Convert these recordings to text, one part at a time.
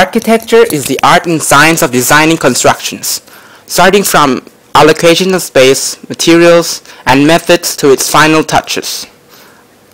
Architecture is the art and science of designing constructions, starting from allocation of space, materials, and methods to its final touches.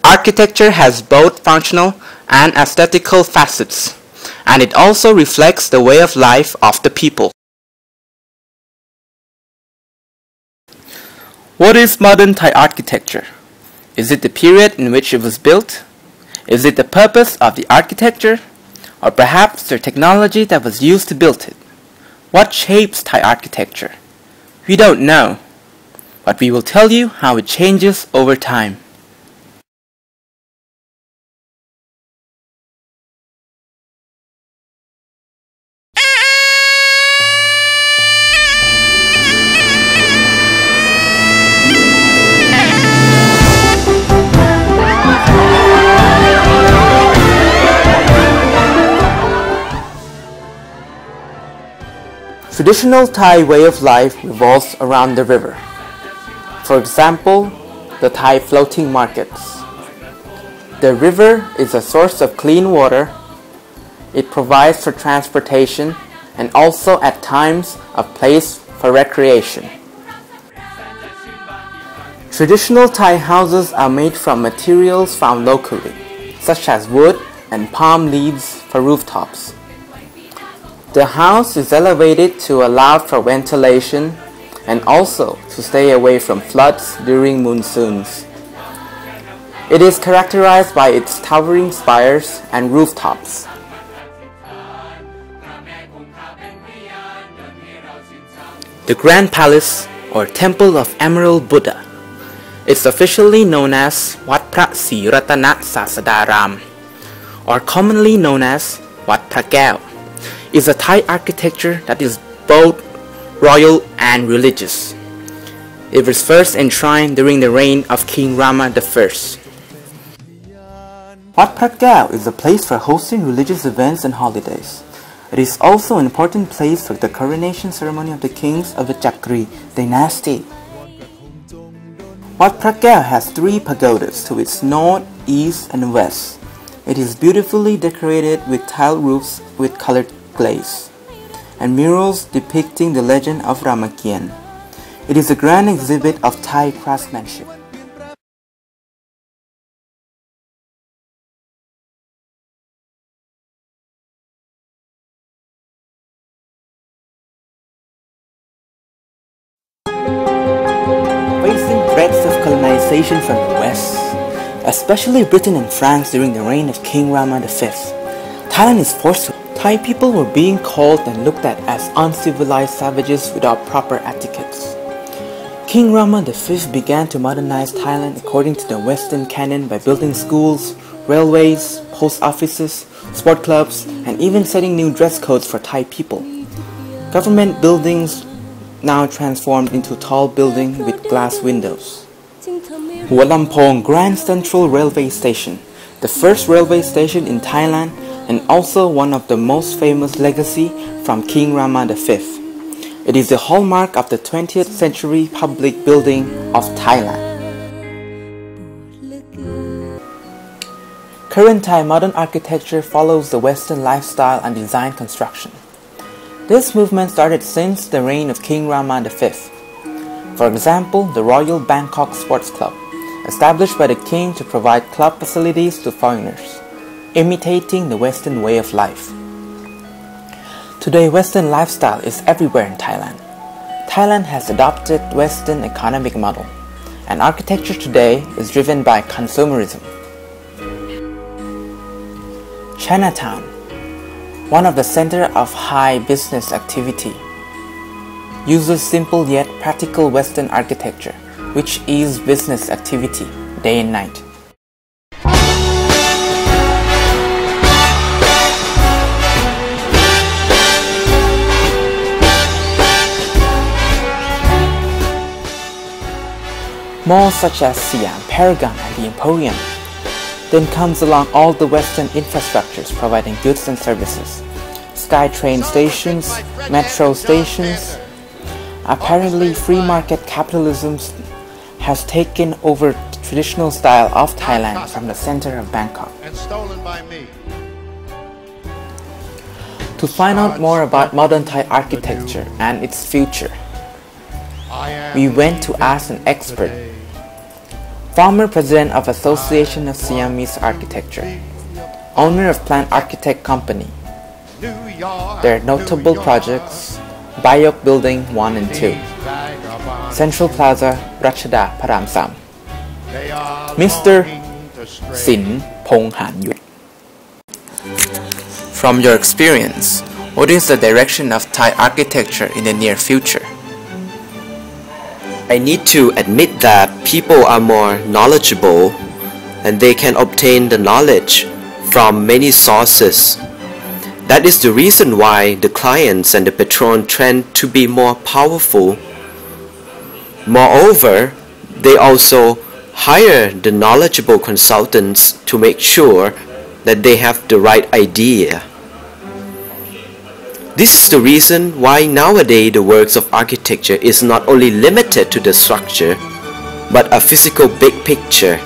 Architecture has both functional and aesthetical facets, and it also reflects the way of life of the people. What is modern Thai architecture? Is it the period in which it was built? Is it the purpose of the architecture? Or perhaps the technology that was used to build it? What shapes Thai architecture? We don't know, but we will tell you how it changes over time. Traditional Thai way of life revolves around the river. For example, the Thai floating markets. The river is a source of clean water. It provides for transportation and also at times a place for recreation. Traditional Thai houses are made from materials found locally, such as wood and palm leaves for rooftops. The house is elevated to allow for ventilation and also to stay away from floods during monsoons. It is characterized by its towering spires and rooftops. The Grand Palace or Temple of Emerald Buddha is officially known as Wat Phra Sri Ratana Sasadaram, or commonly known as Wat Phra Kaew, is a Thai architecture that is both royal and religious. It was first enshrined during the reign of King Rama I. Wat Phra Kaew is a place for hosting religious events and holidays. It is also an important place for the coronation ceremony of the kings of the Chakri dynasty. Wat Phra Kaew has 3 pagodas to its north, east, and west. It is beautifully decorated with tile roofs with colored glaze and murals depicting the legend of Ramakien. It is a grand exhibit of Thai craftsmanship. Facing threats of colonization from the West, especially Britain and France during the reign of King Rama V, Thailand is forced to. Thai people were being called and looked at as uncivilized savages without proper etiquettes. King Rama V began to modernize Thailand according to the Western canon by building schools, railways, post offices, sport clubs, and even setting new dress codes for Thai people. Government buildings now transformed into tall buildings with glass windows. Hua Lamphong Grand Central Railway Station, the first railway station in Thailand and also one of the most famous legacy from King Rama V. It is the hallmark of the 20th century public building of Thailand. Current Thai modern architecture follows the Western lifestyle and design construction. This movement started since the reign of King Rama V. For example, the Royal Bangkok Sports Club, established by the king to provide club facilities to foreigners, imitating the Western way of life. Today, Western lifestyle is everywhere in Thailand. Thailand has adopted Western economic model, and architecture today is driven by consumerism. Chinatown, one of the center of high business activity, uses simple yet practical Western architecture, which eases business activity day and night. Malls such as Siam, Paragon, and the Emporium. Then comes along all the Western infrastructures providing goods and services. SkyTrain stations, metro stations. Apparently, free market capitalism has taken over the traditional style of Thailand from the center of Bangkok. And stolen by me. To To find out more about modern Thai architecture and its future, we went to ask an expert, former president of Association of Siamese Architecture, owner of Plant Architect Company. Their notable projects: Bayok Building 1 and 2, Central Plaza, Rachada Param Sam. Mr. Sin Pong Han Yut. From your experience, what is the direction of Thai architecture in the near future? I need to admit that people are more knowledgeable and they can obtain the knowledge from many sources. That is the reason why the clients and the patron trend to be more powerful. Moreover, they also hire the knowledgeable consultants to make sure that they have the right idea. This is the reason why nowadays the works of architecture is not only limited to the structure, but a physical big picture.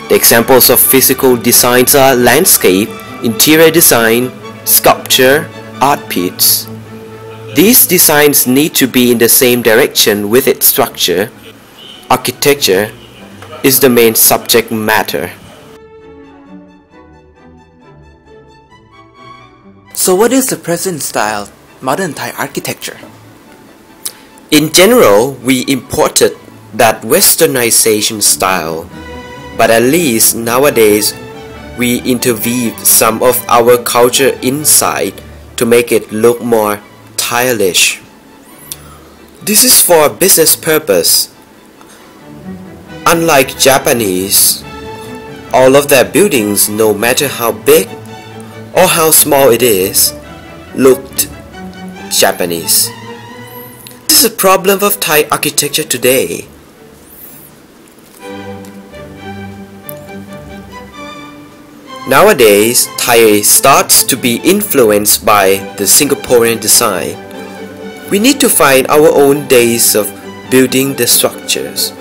The examples of physical designs are landscape, interior design, sculpture, art pieces. These designs need to be in the same direction with its structure. Architecture is the main subject matter. So what is the present style of modern Thai architecture? In general, we imported that westernization style, but at least nowadays we interweave some of our culture inside to make it look more stylish. This is for business purpose. Unlike Japanese, all of their buildings, no matter how big or how small it is, looked Japanese. This is a problem of Thai architecture today. Nowadays, Thai starts to be influenced by the Singaporean design. We need to find our own ways of building the structures.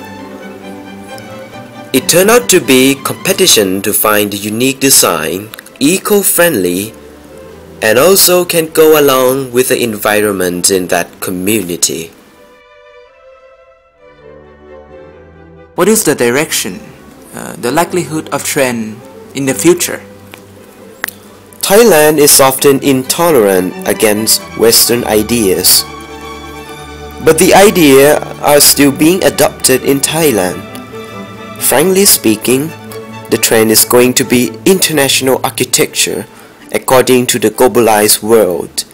It turned out to be competition to find the unique design, eco-friendly, and also can go along with the environment in that community. What is the direction, the likelihood of trend in the future? Thailand is often intolerant against Western ideas, but the ideas are still being adopted in Thailand. Frankly speaking, the trend is going to be international architecture according to the globalized world.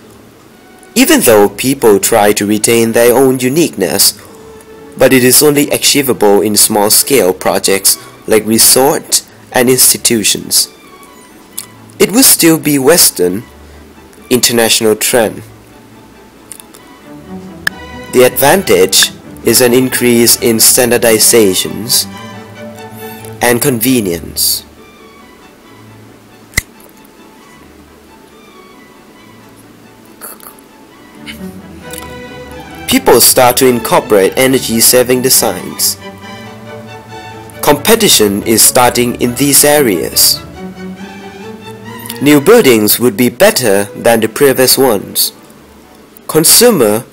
Even though people try to retain their own uniqueness, but it is only achievable in small-scale projects like resorts and institutions. It will still be Western, international trend. The advantage is an increase in standardizations and convenience. People start to incorporate energy-saving designs. Competition is starting in these areas. New buildings would be better than the previous ones. Consumer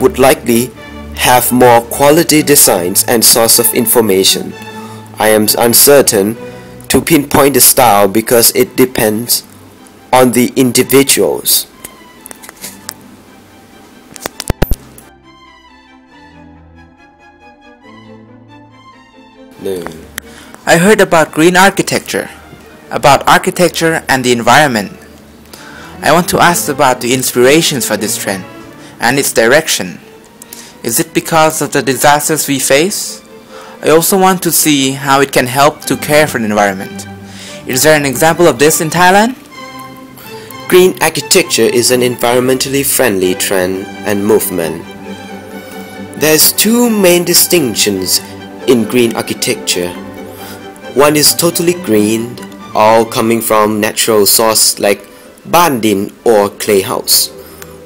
would likely have more quality designs and source of information. I am uncertain to pinpoint the style because it depends on the individuals. I heard about green architecture, about architecture and the environment. I want to ask about the inspirations for this trend and its direction. Is it because of the disasters we face? I also want to see how it can help to care for the environment. Is there an example of this in Thailand? Green architecture is an environmentally friendly trend and movement. There's two main distinctions in green architecture. One is totally green, all coming from natural source like ban din or clay house.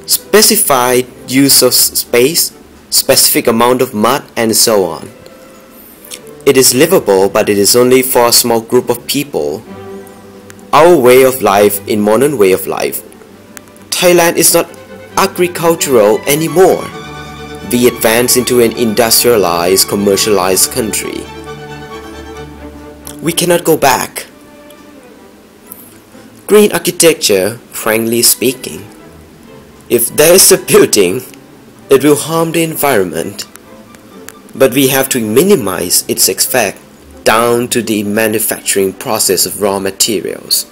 Specified use of space, specific amount of mud, and so on. It is livable, but it is only for a small group of people. Our way of life in modern way of life. Thailand is not agricultural anymore. We advance into an industrialized, commercialized country. We cannot go back. Green architecture, frankly speaking, if there is a building, it will harm the environment. But we have to minimize its effect down to the manufacturing process of raw materials.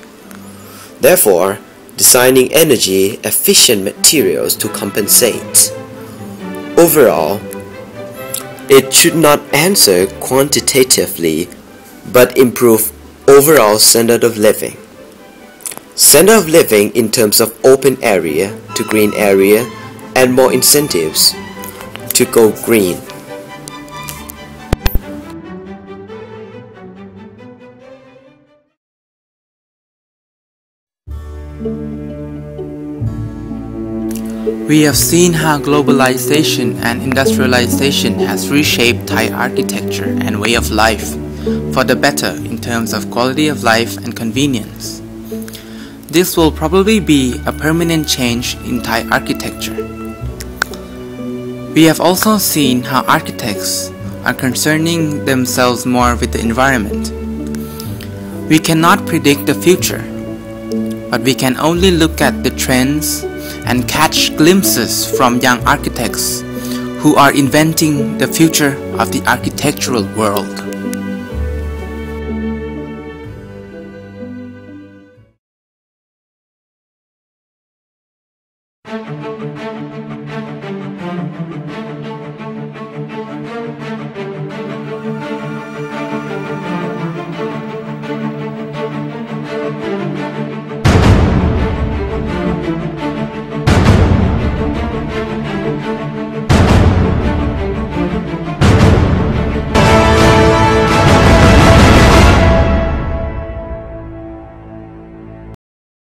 Therefore, designing energy efficient materials to compensate. Overall, it should not answer quantitatively but improve overall standard of living. Standard of living in terms of open area to green area and more incentives to go green. We have seen how globalization and industrialization has reshaped Thai architecture and way of life for the better in terms of quality of life and convenience. This will probably be a permanent change in Thai architecture. We have also seen how architects are concerning themselves more with the environment. We cannot predict the future, but we can only look at the trends and catch glimpses from young architects who are inventing the future of the architectural world.